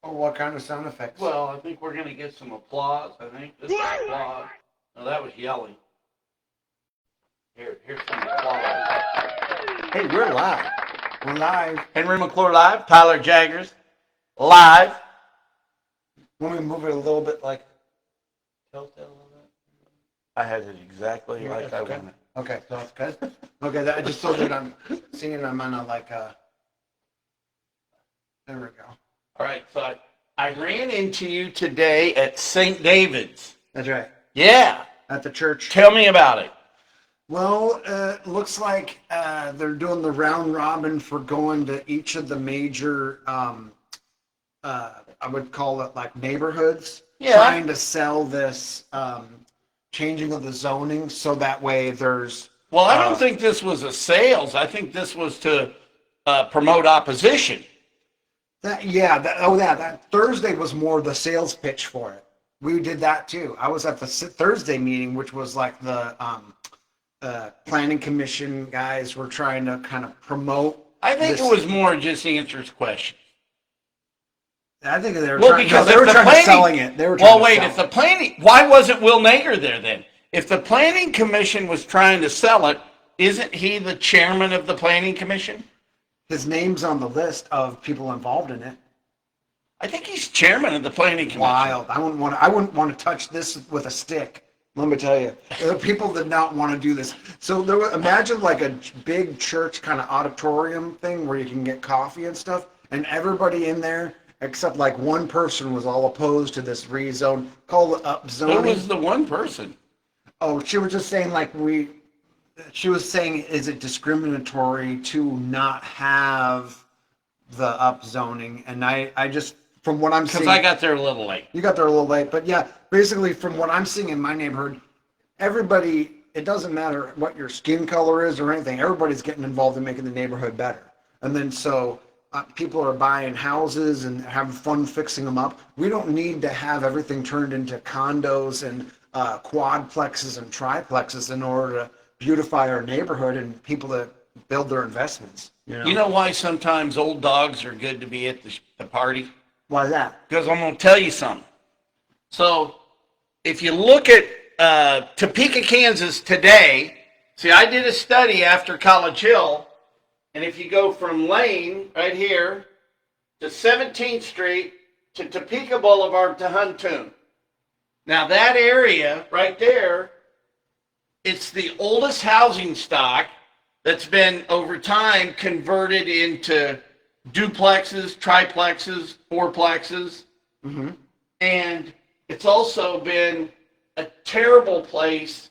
Oh, what kind of sound effects? Well, I think we're going to get some applause. I think this is applause. No, that was yelling. Here's some applause. Hey, we're live. We're live. Henry McClure live. Tyler Jaggers live. Want me to move it a little bit like Telltale a little bit? I had it exactly Yeah, like that's I good. wanted. Okay, so that's good. Okay, I just so that I'm singing, I'm on there we go. All right, so I ran into you today at St. David's. That's right. Yeah. At the church. Tell me about it. Well, looks like they're doing the round robin for going to each of the major, I would call it like neighborhoods, trying to sell this changing of the zoning so that way there's... Well, I don't think this was a sales. I think this was to promote opposition. That Thursday was more the sales pitch for it. We did that too. I was at the Thursday meeting, which was like the planning commission guys were trying to kind of promote. I think it was more just answers questions. I think they were trying to selling it. They were if the planning, why wasn't Will Nager there then? If the planning commission was trying to sell it, isn't he the chairman of the planning commission? His name's on the list of people involved in it. I think he's chairman of the planning commission. Wild. I wouldn't want to touch this with a stick. Let me tell you, people did not want to do this. So imagine like a big church kind of auditorium thing where you can get coffee and stuff, and everybody in there except like one person was all opposed to this rezone, called it upzoning. Who was the one person? Oh, she was just saying she was saying, is it discriminatory to not have the upzoning? And I just, from what I'm seeing. Because I got there a little late. You got there a little late, but yeah, basically from what I'm seeing in my neighborhood, everybody, it doesn't matter what your skin color is or anything, everybody's getting involved in making the neighborhood better. And then so people are buying houses and having fun fixing them up. We don't need to have everything turned into condos and quadplexes and triplexes in order to beautify our neighborhood and people to build their investments. You know why sometimes old dogs are good to be at the party? Why is that? Because I'm going to tell you something. So if you look at Topeka, Kansas today, see, I did a study after College Hill, and if you go from Lane right here to 17th Street to Topeka Boulevard to Huntoon. Now that area right there, it's the oldest housing stock that's been over time converted into duplexes, triplexes, fourplexes. Mm-hmm. And it's also been a terrible place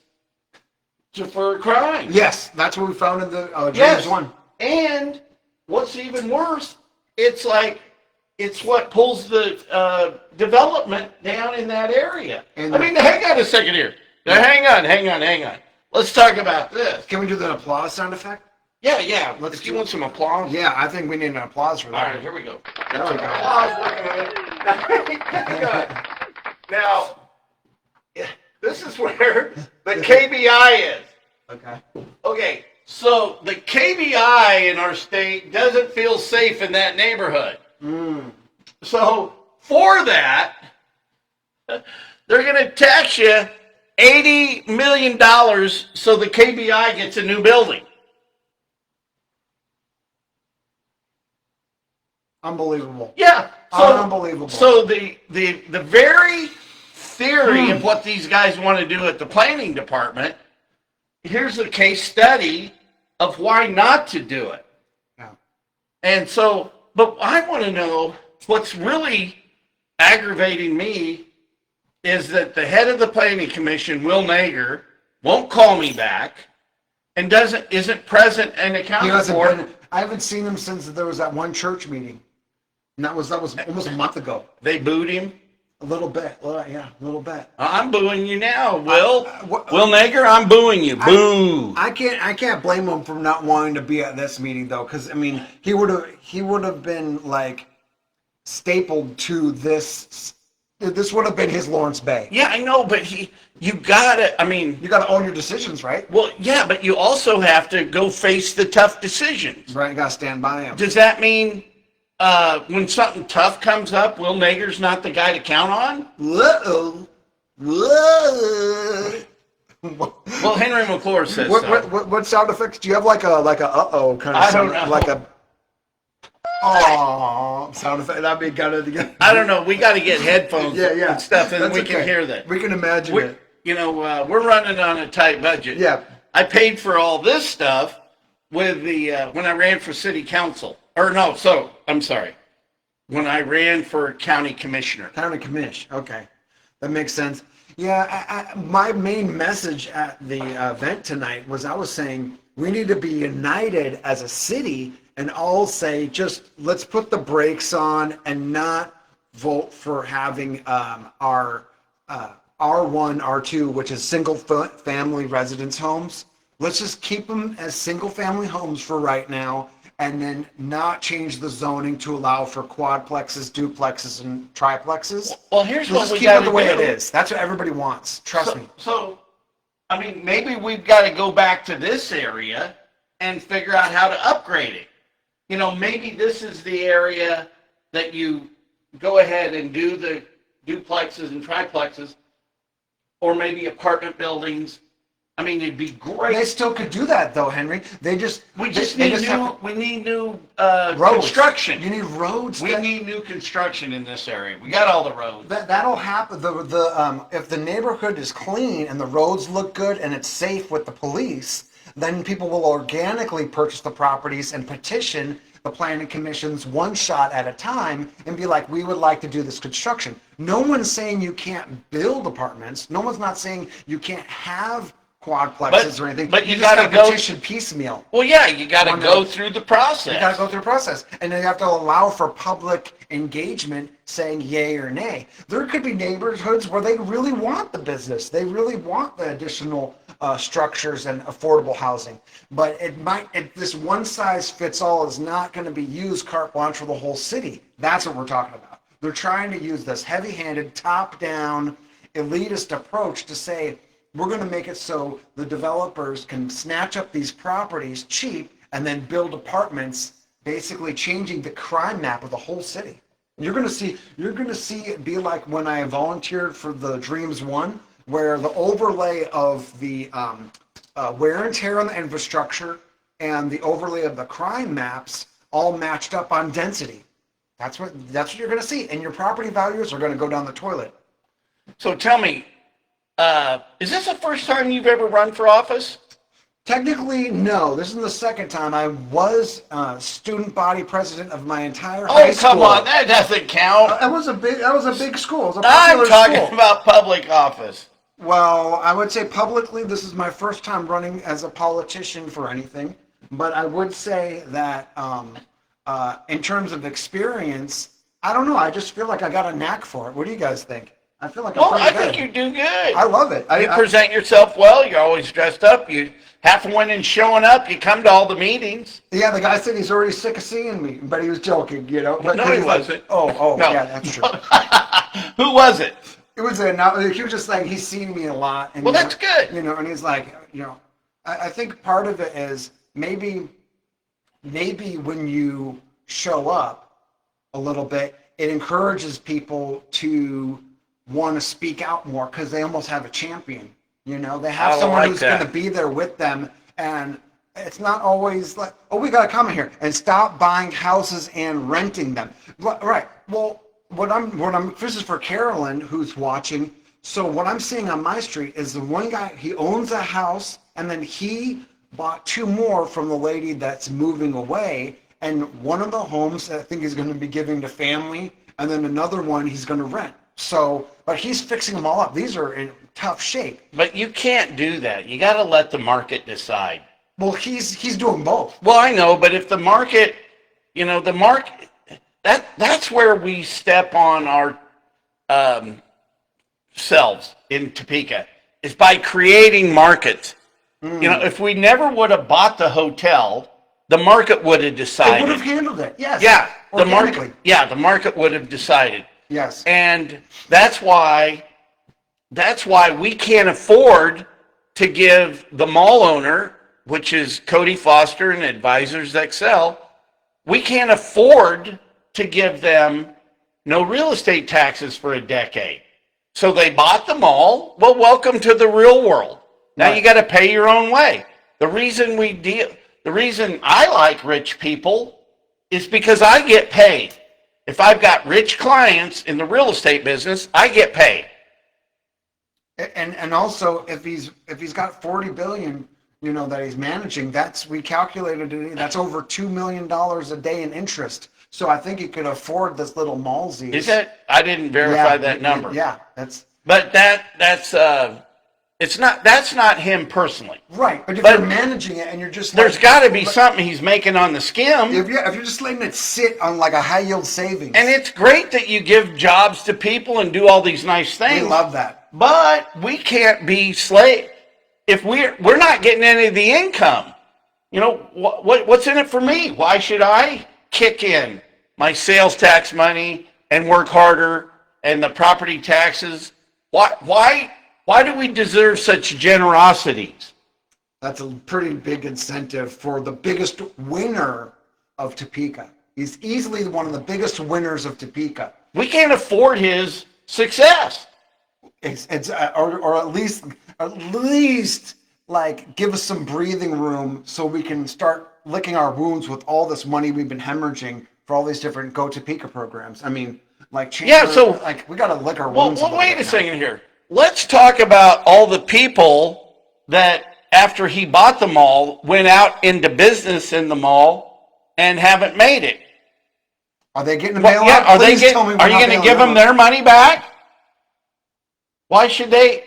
for crime. Yes, that's what we found in the James 1. And what's even worse, it's what pulls the development down in that area. Hang on a second here. Now, hang on. Let's talk about this. Can we do the applause sound effect? Yeah. If you want some applause. Yeah, I think we need an applause for that. All right, here we go. There we go. Now, this is where the KBI is. Okay, so the KBI in our state doesn't feel safe in that neighborhood. So for that, they're going to tax you $80 million so the KBI gets a new building. Unbelievable. Yeah. Unbelievable. So the very theory of what these guys want to do at the planning department, here's a case study of why not to do it. Yeah. And so, but I want to know what's really aggravating me is that the head of the planning commission, Will Nager, won't call me back and isn't present and accounted for. I haven't seen him since there was that one church meeting. And that was almost a month ago. They booed him? A little bit. Yeah, a little bit. I'm booing you now, Will. Will Nager, I'm booing you. Boo. I can't blame him for not wanting to be at this meeting though, because I mean he would have been like stapled to this. This would have been his Lawrence Bay. Yeah, I know, but you gotta own your decisions, right? Well, yeah, but you also have to go face the tough decisions. Right, you gotta stand by him. Does that mean when something tough comes up, Will Nager's not the guy to count on? Uh-oh. Whoa. Well, Henry McClure says so. What sound effects do you have? Like a uh-oh kind of I sound, don't know. like a oh sound effect. That'd be kind of. I don't know. We got to get headphones Yeah. and stuff, and That's we okay. can hear that. We can imagine it. You know, we're running on a tight budget. Yeah. I paid for all this stuff with the when I ran for city council. Or no, so I'm sorry. When I ran for county commissioner. County commish. Okay, that makes sense. Yeah, my main message at the event tonight was I was saying we need to be united as a city and all say just let's put the brakes on and not vote for having our R1, R2, which is single family residence homes. Let's just keep them as single family homes for right now and then not change the zoning to allow for quadplexes, duplexes, and triplexes. Well, here's what Just we keep got it to the way do. it is. That's what everybody wants. Trust me. So, I mean, maybe we've got to go back to this area and figure out how to upgrade it. You know, maybe this is the area that you go ahead and do the duplexes and triplexes, or maybe apartment buildings. I mean, it'd be great. They still could do that though, Henry. We need new roads. construction. You need roads. We need new construction in this area. We got all the roads. That'll happen. If the neighborhood is clean and the roads look good and it's safe with the police, then people will organically purchase the properties and petition the planning commissions one shot at a time and be like, we would like to do this construction. No one's saying you can't build apartments. No one's not saying you can't have quadplexes or anything. But you just got to go petition piecemeal. Well, yeah, you got to go through the process. You got to go through the process, and then you have to allow for public engagement, saying yay or nay. There could be neighborhoods where they really want the business, they really want the additional structures and affordable housing, but this one size fits all is not going to be used carte blanche for the whole city. That's what we're talking about. They're trying to use this heavy-handed, top-down, elitist approach to say, we're going to make it so the developers can snatch up these properties cheap and then build apartments, basically changing the crime map of the whole city. You're going to see it be like when I volunteered for the Dreams One, where the overlay of the wear and tear on the infrastructure and the overlay of the crime maps all matched up on density. That's what you're going to see, and your property values are going to go down the toilet. So tell me, is this the first time you've ever run for office? Technically, no. This is the second time. I was student body president of my entire high school. Oh, come on, that doesn't count. That was a big school. It was a I'm popular talking school. about public office. Well, I would say publicly, this is my first time running as a politician for anything. But I would say that in terms of experience, I don't know. I just feel like I got a knack for it. What do you guys think? I feel like I'm pretty good. I think you do good. I love it. You present yourself well. You're always dressed up. You half when in showing up. You come to all the meetings. Yeah, the guy said he's already sick of seeing me, but he was joking, you know. But No, he wasn't. Oh, No. yeah, that's true. Who was it? It was he was just like, he's seen me a lot. And, Well, that's good. You know, and he's like, I think part of it is maybe when you show up a little bit, it encourages people to want to speak out more because they almost have a champion. You know, they have someone who's going to be there with them, and it's not always like, oh, we got to come here and stop buying houses and renting them. Right. Well, this is for Carolyn who's watching. So what I'm seeing on my street is the one guy, he owns a house, and then he bought two more from the lady that's moving away. And one of the homes I think he's going to be giving to family, and then another one he's going to rent. So, but he's fixing them all up. These are in tough shape. But you can't do that. You got to let the market decide. Well, he's doing both. Well, I know, but if the market, that's where we step on our selves in Topeka, is by creating markets. If we never would have bought the hotel, the market would have decided. They would have handled it. Yes. Yeah, the organically. market would have decided. Yes. And that's why we can't afford to give the mall owner, which is Cody Foster and Advisors Excel, we can't afford to give them no real estate taxes for a decade. So they bought them all. Well, welcome to the real world. Now you got to pay your own way. The reason I like rich people is because I get paid. If I've got rich clients in the real estate business, I get paid. And also if he's got 40 billion, that he's managing, we calculated it, that's over $2 million a day in interest. So I think he could afford this little Malsey. Is that? I didn't verify that number. Yeah, But that's not him personally. Right, but if you're managing it and you're just there's got to be something he's making on the skim. If you're just letting it sit on like a high yield savings. And it's great that you give jobs to people and do all these nice things. We love that. But we can't be slaves if we're not getting any of the income. What's in it for me? Why should I kick in my sales tax money and work harder and the property taxes? Why do we deserve such generosities? That's a pretty big incentive for the biggest winner of Topeka. He's easily one of the biggest winners of Topeka. We can't afford his success. Or at least like give us some breathing room so we can start licking our wounds with all this money we've been hemorrhaging for all these different Go Topeka programs. I mean, we got to lick our wounds. Well, wait a second here. Let's talk about all the people that after he bought the mall went out into business in the mall and haven't made it. Are they getting a bailout? Yeah, are you going to give them their money back? Why should they?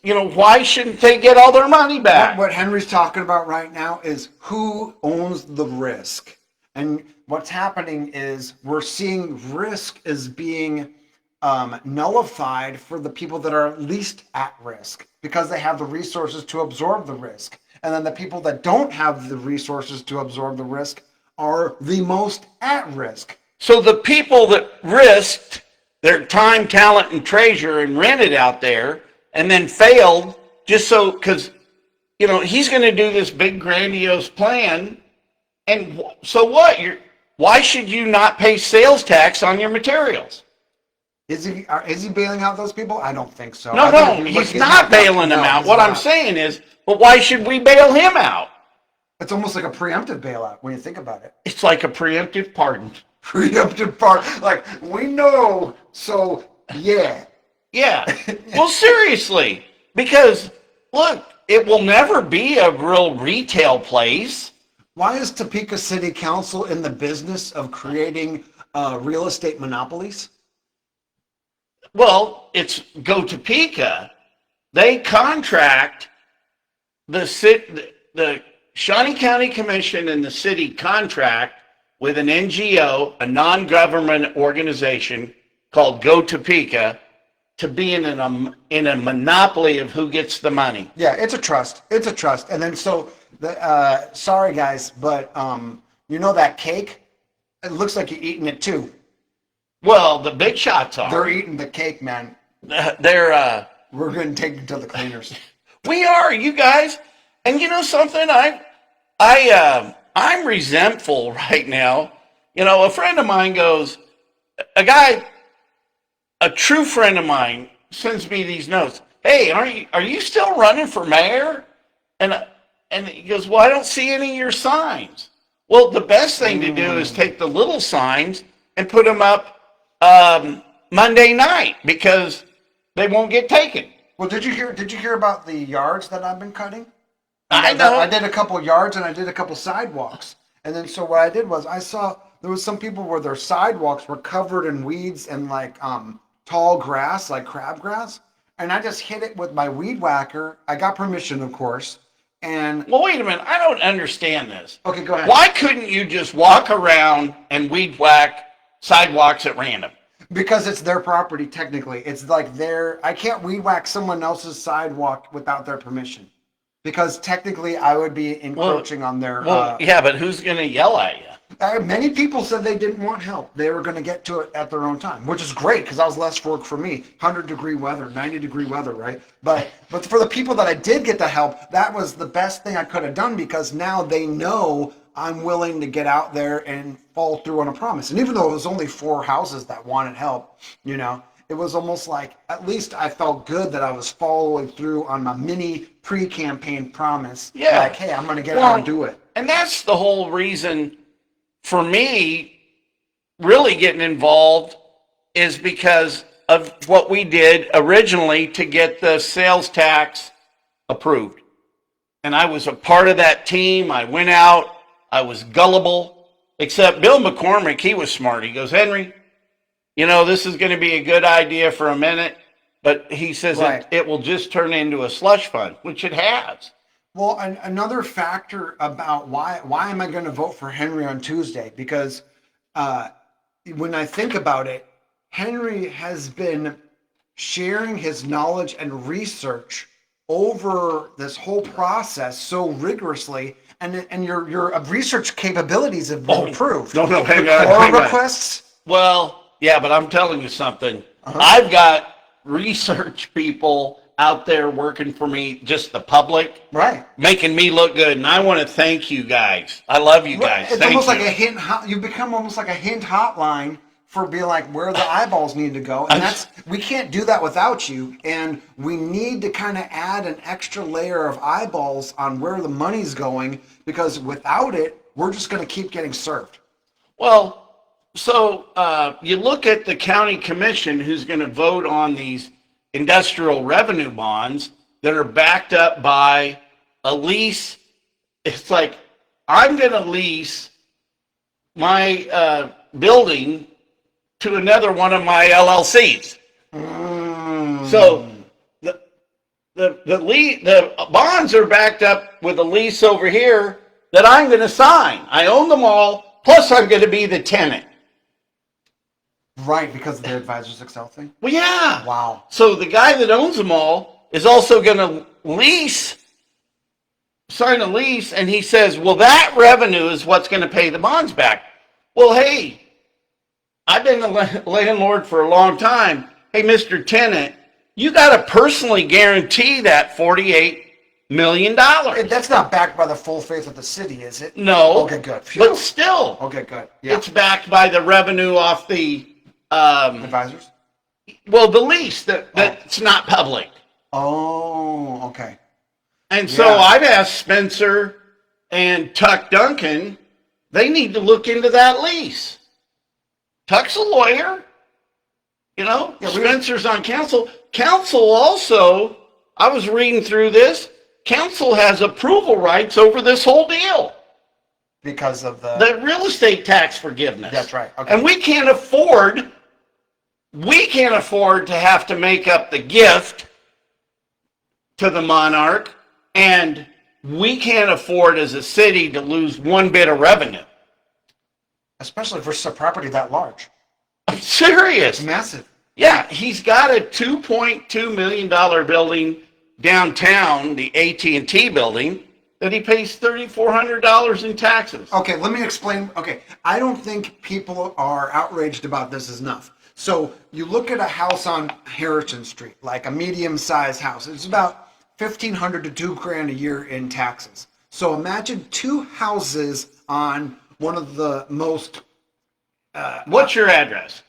Why shouldn't they get all their money back? What Henry's talking about right now is who owns the risk. And what's happening is we're seeing risk as being nullified for the people that are least at risk because they have the resources to absorb the risk. And then the people that don't have the resources to absorb the risk are the most at risk. So the people that risked their time, talent, and treasure and rented out there and then failed because he's going to do this big grandiose plan. And so what? Why should you not pay sales tax on your materials? Is he bailing out those people? I don't think so. No, he's not bailing them out. What I'm saying is, but why should we bail him out? It's almost like a preemptive bailout when you think about it. It's like a preemptive pardon. Preemptive pardon. Like, we know, so yeah. Yeah. Well, seriously, because look, it will never be a real retail place. Why is Topeka City Council in the business of creating real estate monopolies? Well, it's Go Topeka. They contract the Shawnee County Commission and the city contract with an NGO, a non-government organization called Go Topeka, to be in a monopoly of who gets the money. Yeah, it's a trust. And then sorry guys, but that cake? It looks like you're eating it too. Well, the big shots are. They're eating the cake, man. We're going to take it to the cleaners. We are, you guys. And you know something? I'm resentful right now. A friend of mine goes, a true friend of mine sends me these notes. Hey, are you still running for mayor? And he goes, well, I don't see any of your signs. Well, the best thing to do is take the little signs and put them up Monday night because they won't get taken. Well, did you hear about the yards that I've been cutting? I know. I did a couple yards and I did a couple sidewalks. And then so what I did was I saw there was some people where their sidewalks were covered in weeds and tall grass, like crabgrass. And I just hit it with my weed whacker. I got permission, of course. And well, wait a minute. I don't understand this. Okay, go ahead. Why couldn't you just walk around and weed whack sidewalks at random? Because it's their property, technically. It's like I can't weed whack someone else's sidewalk without their permission. Because technically I would be encroaching on their... yeah, but who's going to yell at you? Many people said they didn't want help. They were going to get to it at their own time, which is great because that was less work for me. 100-degree weather, 90-degree weather, right? But for the people that I did get the help, that was the best thing I could have done because now they know I'm willing to get out there and follow through on a promise. And even though it was only 4 houses that wanted help, it was almost like at least I felt good that I was following through on my mini pre-campaign promise. Yeah. Like, hey, I'm going to get out and do it. And that's the whole reason for me really getting involved is because of what we did originally to get the sales tax approved. And I was a part of that team. I went out. I was gullible, except Bill McCormick, he was smart. He goes, Henry, this is going to be a good idea for a minute, but he says it will just turn into a slush fund, which it has. Well, another factor about why am I going to vote for Henry on Tuesday? Because when I think about it, Henry has been sharing his knowledge and research over this whole process so rigorously, and your research capabilities have been improved. No, hang on. Requests? Well, yeah, but I'm telling you something. I've got research people out there working for me, just the public, right, making me look good, and I want to thank you guys. I love you guys. It's almost like a hint. You become almost like a hint hotline for being like where the eyeballs need to go, and we can't do that without you. And we need to kind of add an extra layer of eyeballs on where the money's going, because without it, we're just going to keep getting served. Well, so you look at the county commission who's going to vote on these industrial revenue bonds that are backed up by a lease. It's like, I'm going to lease my building to another one of my LLCs. So the bonds are backed up with a lease over here that I'm going to sign. I own them all, plus I'm going to be the tenant. Right, because of the Advisors Excel thing? Well, yeah. Wow. So the guy that owns them all is also going to sign a lease, and he says, well, that revenue is what's going to pay the bonds back. Well, hey, I've been a landlord for a long time. Hey, Mr. Tenant, you got to personally guarantee that $48 million. That's not backed by the full faith of the city, is it? No. Okay, good. Phew. But still. Okay, good. Yeah. It's backed by the revenue off the Advisors? Well, the lease that's not public. Oh, okay. And so I've asked Spencer and Tuck Duncan, they need to look into that lease. Tuck's a lawyer, Spencer's on council. Council also, I was reading through this, council has approval rights over this whole deal. Because of the real estate tax forgiveness. That's right. Okay. And we can't afford to have to make up the gift to the monarch, and we can't afford as a city to lose one bit of revenue. Especially for a property that large. I'm serious. It's massive. Yeah, he's got a $2.2 million building downtown, the AT&T building, that he pays $3,400 in taxes. Okay, let me explain. Okay, I don't think people are outraged about this enough. So you look at a house on Harrison Street, like a medium-sized house. It's about $1,500 to $2,000 a year in taxes. So imagine 2 houses on one of the most. What's your address?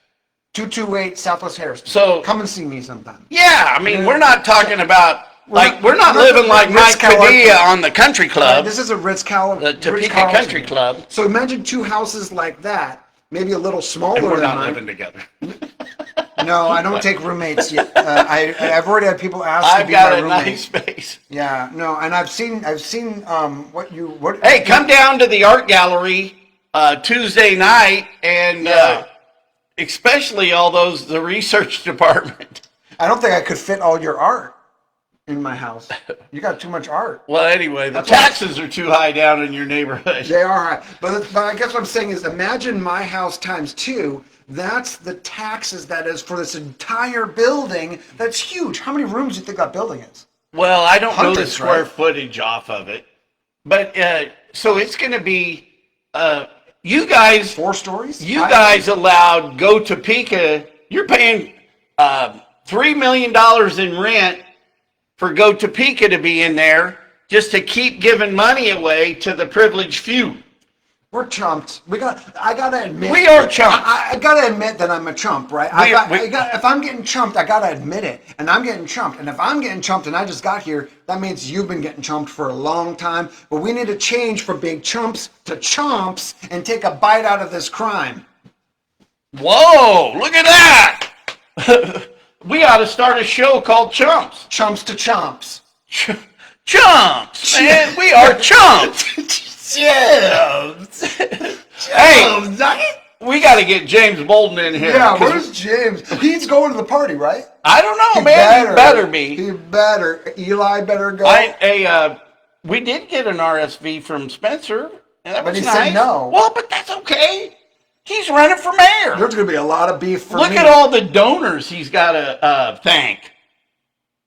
228 Southwest Harrison. So come and see me sometime. Yeah, I mean, we're not talking about. We're not living like Mike Padilla on the country club. This is a Ritz-Carlton. The Topeka Country Club. So imagine 2 houses like that, maybe a little smaller and we're than not mine. living together. No, I don't take roommates yet. I've already had people ask I've to be my got a roommate. nice space. Yeah, no, and I've seen what. Hey, come down to the art gallery Tuesday night, and especially all the research department. I don't think I could fit all your art in my house. You got too much art. Well, anyway, the taxes are too high down in your neighborhood. They are high, but I guess what I'm saying is, imagine my house times 2. That's the taxes that is for this entire building. That's huge. How many rooms do you think that building is? Well, I don't know the Hundreds, square right? footage off of it, but so it's going to be. You guys, 4 stories. You guys allowed Go Topeka. You're paying $3 million in rent for Go Topeka to be in there just to keep giving money away to the privileged few. We're chumps. I gotta admit. We are chumps. I gotta admit that I'm a chump, right? If I'm getting chumped, I gotta admit it. And I'm getting chumped. And if I'm getting chumped and I just got here, that means you've been getting chumped for a long time. But we need to change from being chumps to chomps and take a bite out of this crime. Whoa, look at that. We ought to start a show called Chumps. Chumps to chomps. Chumps, man. We are chumps. Chumps. Hey, we got to get James Bolden in here. Yeah, where's James? He's going to the party, right? I don't know, man. He better be. He better. Eli better go. We did get an RSV from Spencer, and that But was he nice. said no. Well, but that's okay. He's running for mayor. There's going to be a lot of beef for me. Look at all the donors he's got to thank.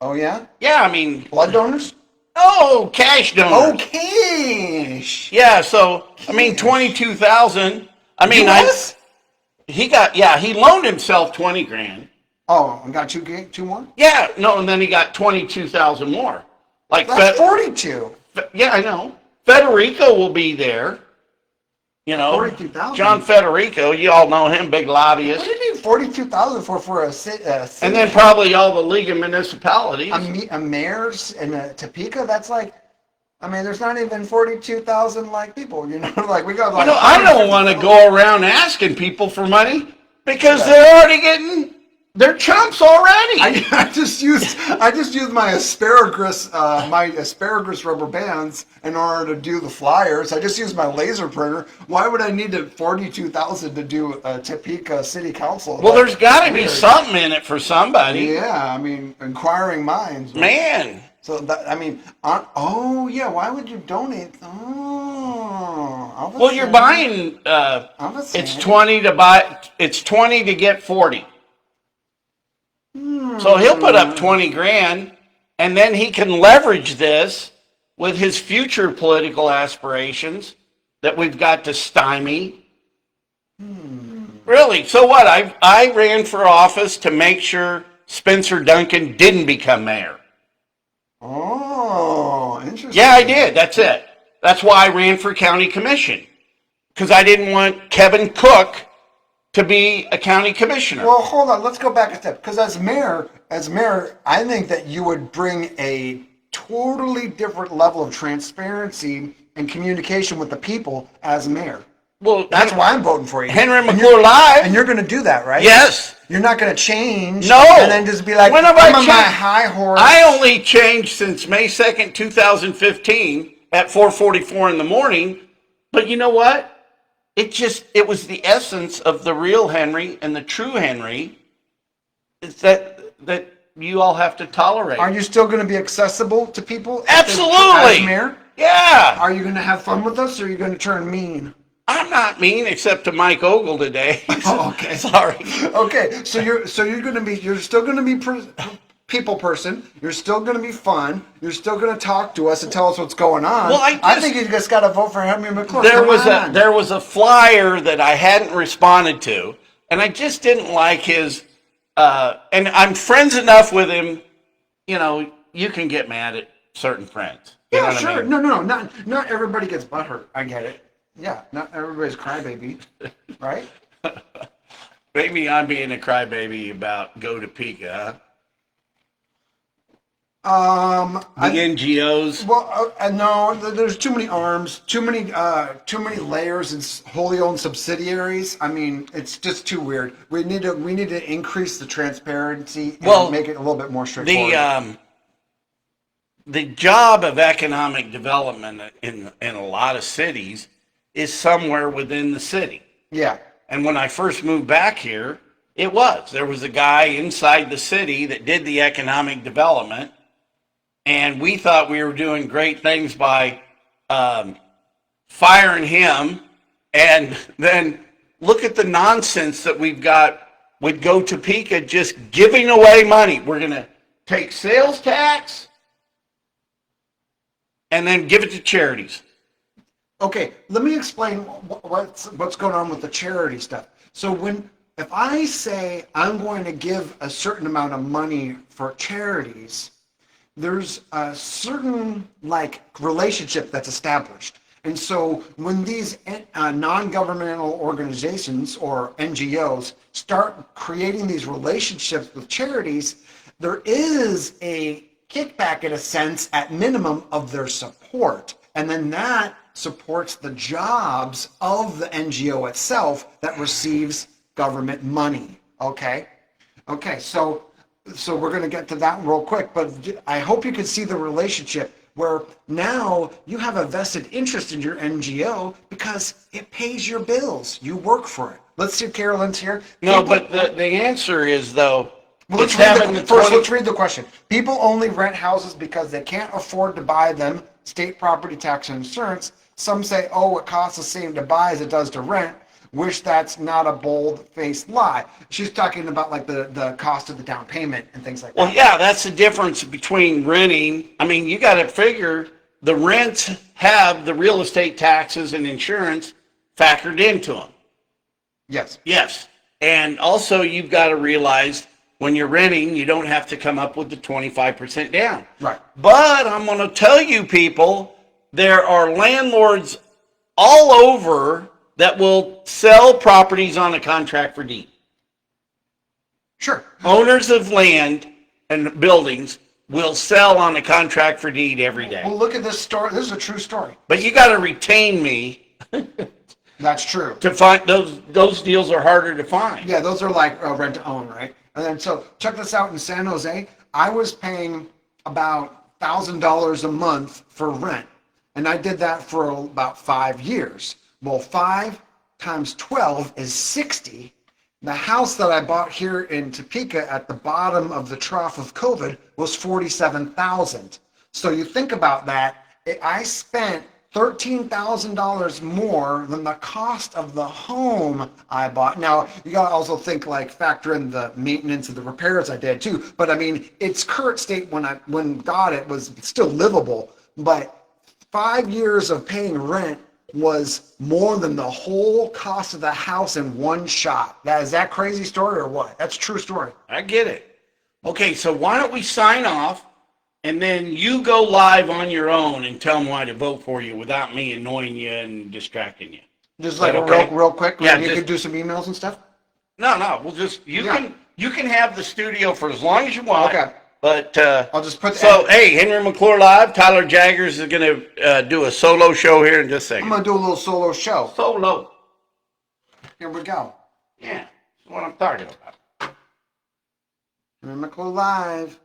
Oh, yeah? Yeah, I mean... Blood donors? Oh, cash donors. Oh, cash. Yeah, so, I mean, 22,000. I mean, he loaned himself 20 grand. Oh, and got two more? Yeah, no, and then he got 22,000 more. Like that's 42. Yeah, I know. Federico will be there. You know, 42,000. John Federico, you all know him, big lobbyist. What do you need 42,000 for a city? And then probably all the League of Municipalities. A mayor's in Topeka, that's like, I mean, there's not even 42,000 like people, you know, like we got like. You know, I don't want to go around asking people for money because they're already getting. They're chumps already. I just used my asparagus rubber bands in order to do the flyers. I just used my laser printer. Why would I need 42,000 to do a Topeka City Council? Well, there's got to be something in it for somebody. Yeah, I mean, inquiring minds. Man. So that, I mean, why would you donate? Well, you're buying. It's 20 to buy. It's 20 to get 40. So he'll put up 20 grand, and then he can leverage this with his future political aspirations that we've got to stymie. Really? So what? I ran for office to make sure Spencer Duncan didn't become mayor. Oh, interesting. Yeah, I did. That's it. That's why I ran for county commission, because I didn't want Kevin Cook to be a county commissioner. Well, hold on. Let's go back a step. Because as mayor, I think that you would bring a totally different level of transparency and communication with the people as mayor. Well, that's why I'm voting for you. Henry McClure Live. And you're going to do that, right? Yes. You're not going to change. No. And then just be like, when have I'm I on my high horse. I only changed since May 2nd, 2015 at 4:44 in the morning. But you know what? It was the essence of the real Henry and the true Henry is that you all have to tolerate. Are you still going to be accessible to people? Absolutely. As mayor? Yeah. Are you going to have fun with us or are you going to turn mean? I'm not mean except to Mike Ogle today. Oh, okay. Sorry. Okay. So you're still going to be people person. You're still going to be fun. You're still going to talk to us and tell us what's going on. Well, I think you just got to vote for Henry McClure. There was a flyer that I hadn't responded to, and I just didn't like his. And I'm friends enough with him. You know, you can get mad at certain friends. You know sure. I mean? No. Not everybody gets butthurt. I get it. Yeah. Not everybody's crybaby, right? Maybe I'm being a crybaby about Go Topeka, huh? NGOs. Well, no. There's too many arms, too many layers and wholly owned subsidiaries. I mean, it's just too weird. We need to increase the transparency and make it a little bit more straightforward. The job of economic development in a lot of cities is somewhere within the city. Yeah. And when I first moved back here, there was a guy inside the city that did the economic development. And we thought we were doing great things by firing him. And then look at the nonsense that we've got with Go Topeka just giving away money. We're going to take sales tax and then give it to charities. Okay, let me explain what's going on with the charity stuff. So if I say I'm going to give a certain amount of money for charities, there's a certain relationship that's established. And so when these non-governmental organizations or NGOs start creating these relationships with charities, there is a kickback in a sense at minimum of their support. And then that supports the jobs of the NGO itself that receives government money. Okay? Okay, so we're going to get to that real quick, but I hope you can see the relationship where now you have a vested interest in your NGO because it pays your bills. You work for it. Let's see, Carolyn's here. No, but the answer is, though, Well, it's having the first, 20 let's read the question. People only rent houses because they can't afford to buy them, state property tax and insurance. Some say, oh, it costs the same to buy as it does to rent. Wish that's not a bold-faced lie. She's talking about like the cost of the down payment and things like that. Well, yeah, that's the difference between renting. I mean, you got to figure the rents have the real estate taxes and insurance factored into them. Yes. Yes. And also you've got to realize when you're renting, you don't have to come up with the 25% down. Right. But I'm going to tell you people, there are landlords all over that will sell properties on a contract for deed. Sure. Owners of land and buildings will sell on a contract for deed every day. Well, look at this story. This is a true story. But you got to retain me That's true. to find those deals are harder to find. Yeah, those are like rent to own, right? And then so check this out in San Jose. I was paying about $1,000 a month for rent, and I did that for about 5 years. Well, 5 times 12 is 60. The house that I bought here in Topeka at the bottom of the trough of COVID was $47,000. So you think about that. I spent $13,000 more than the cost of the home I bought. Now, you got to also think like factor in the maintenance and the repairs I did too. But I mean, its current state when got it was still livable. But 5 years of paying rent was more than the whole cost of the house in one shot. Is that crazy story or what? That's a true story. I get it. Okay, so why don't we sign off and then you go live on your own and tell them why to vote for you without me annoying you and distracting you. Just like okay? real quick. Yeah, you could do some emails and stuff. No, we'll just you can have the studio for as long as you want. Okay. But I'll just put. Hey, Henry McClure live. Tyler Jaggers is going to do a solo show here in just a second. I'm going to do a little solo show. Solo. Here we go. Yeah, that's what I'm talking about. Henry McClure live.